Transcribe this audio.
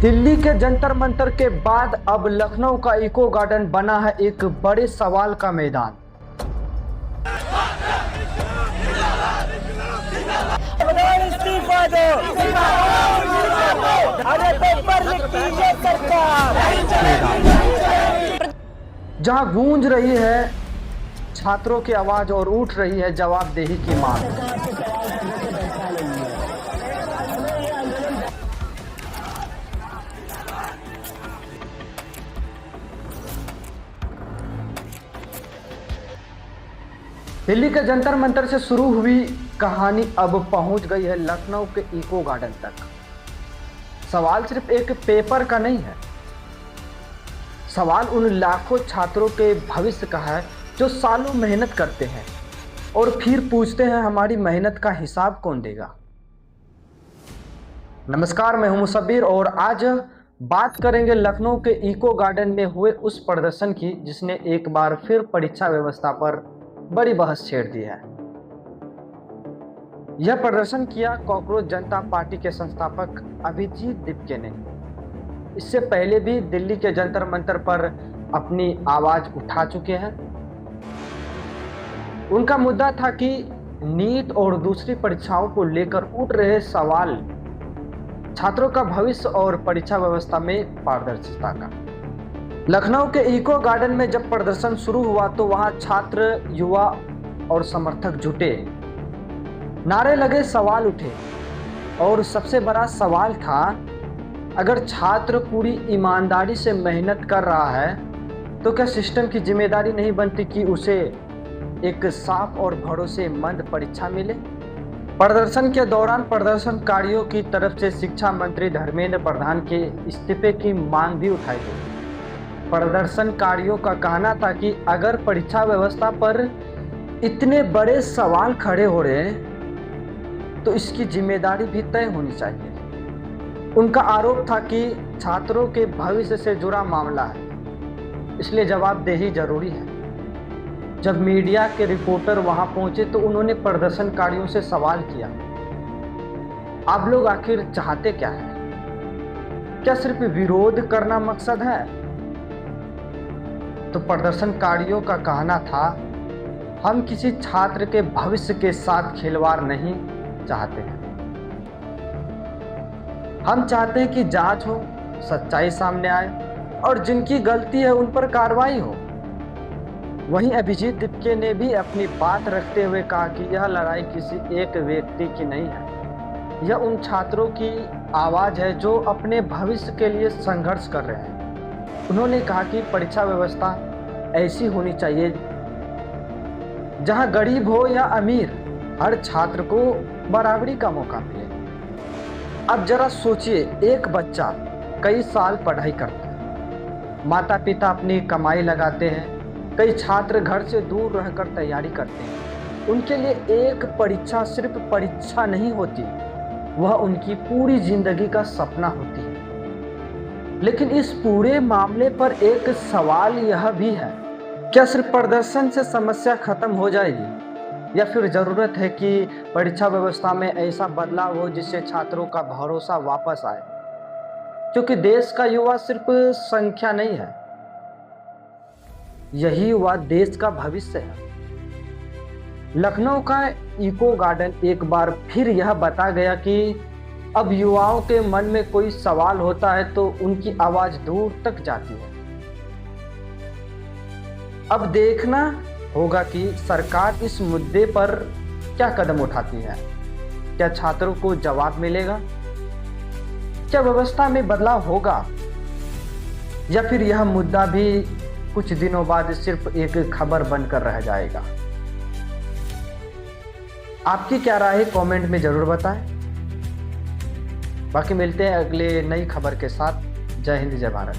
दिल्ली के जंतर मंतर के बाद अब लखनऊ का इको गार्डन बना है एक बड़े सवाल का मैदान। इस्तीफा दो, अरे पेपर लीक कीजिए सरकार। जहां गूंज रही है छात्रों की आवाज और उठ रही है जवाबदेही की मांग। दिल्ली के जंतर मंतर से शुरू हुई कहानी अब पहुंच गई है लखनऊ के इको गार्डन तक। सवाल सिर्फ एक पेपर का नहीं है, सवाल उन लाखों छात्रों के भविष्य का है जो सालों मेहनत करते हैं और फिर पूछते हैं हमारी मेहनत का हिसाब कौन देगा। नमस्कार, मैं हूं मुसब्बिर और आज बात करेंगे लखनऊ के इको गार्डन में हुए उस प्रदर्शन की जिसने एक बार फिर परीक्षा व्यवस्था पर बड़ी बहस छेड़ दी है। यह प्रदर्शन किया कॉकरोच जनता पार्टी के संस्थापक अभिजीत दीपके ने। इससे पहले भी दिल्ली के जंतर मंतर पर अपनी आवाज उठा चुके हैं। उनका मुद्दा था कि नीट और दूसरी परीक्षाओं को लेकर उठ रहे सवाल छात्रों का भविष्य और परीक्षा व्यवस्था में पारदर्शिता का। लखनऊ के इको गार्डन में जब प्रदर्शन शुरू हुआ तो वहां छात्र, युवा और समर्थक जुटे, नारे लगे, सवाल उठे और सबसे बड़ा सवाल था, अगर छात्र पूरी ईमानदारी से मेहनत कर रहा है तो क्या सिस्टम की जिम्मेदारी नहीं बनती कि उसे एक साफ और भरोसेमंद परीक्षा मिले। प्रदर्शन के दौरान प्रदर्शनकारियों की तरफ से शिक्षा मंत्री धर्मेंद्र प्रधान के इस्तीफे की मांग भी उठाई गई। प्रदर्शनकारियों का कहना था कि अगर परीक्षा व्यवस्था पर इतने बड़े सवाल खड़े हो रहे हैं तो इसकी जिम्मेदारी भी तय होनी चाहिए। उनका आरोप था कि छात्रों के भविष्य से जुड़ा मामला है, इसलिए जवाबदेही जरूरी है। जब मीडिया के रिपोर्टर वहां पहुंचे तो उन्होंने प्रदर्शनकारियों से सवाल किया, आप लोग आखिर चाहते क्या है? क्या सिर्फ विरोध करना मकसद है? तो प्रदर्शनकारियों का कहना था, हम किसी छात्र के भविष्य के साथ खिलवाड़ नहीं चाहते हैं। हम चाहते हैं कि जांच हो, सच्चाई सामने आए और जिनकी गलती है उन पर कार्रवाई हो। वहीं अभिजीत दीपके ने भी अपनी बात रखते हुए कहा कि यह लड़ाई किसी एक व्यक्ति की नहीं है, यह उन छात्रों की आवाज है जो अपने भविष्य के लिए संघर्ष कर रहे हैं। उन्होंने कहा कि परीक्षा व्यवस्था ऐसी होनी चाहिए जहां गरीब हो या अमीर, हर छात्र को बराबरी का मौका मिले। अब जरा सोचिए, एक बच्चा कई साल पढ़ाई करता है, माता पिता अपनी कमाई लगाते हैं, कई छात्र घर से दूर रहकर तैयारी करते हैं। उनके लिए एक परीक्षा सिर्फ परीक्षा नहीं होती, वह उनकी पूरी जिंदगी का सपना होती है। लेकिन इस पूरे मामले पर एक सवाल यह भी है, क्या सिर्फ प्रदर्शन से समस्या खत्म हो जाएगी या फिर जरूरत है कि परीक्षा व्यवस्था में ऐसा बदलाव हो जिससे छात्रों का भरोसा वापस आए? क्योंकि देश का युवा सिर्फ संख्या नहीं है, यही युवा देश का भविष्य है। लखनऊ का इको गार्डन एक बार फिर यह बता गया कि अब युवाओं के मन में कोई सवाल होता है तो उनकी आवाज दूर तक जाती है। अब देखना होगा कि सरकार इस मुद्दे पर क्या कदम उठाती है। क्या छात्रों को जवाब मिलेगा? क्या व्यवस्था में बदलाव होगा? या फिर यह मुद्दा भी कुछ दिनों बाद सिर्फ एक खबर बनकर रह जाएगा? आपकी क्या राय है, कमेंट में जरूर बताएं। बाकी मिलते हैं अगले नई खबर के साथ। जय हिंद, जय भारत।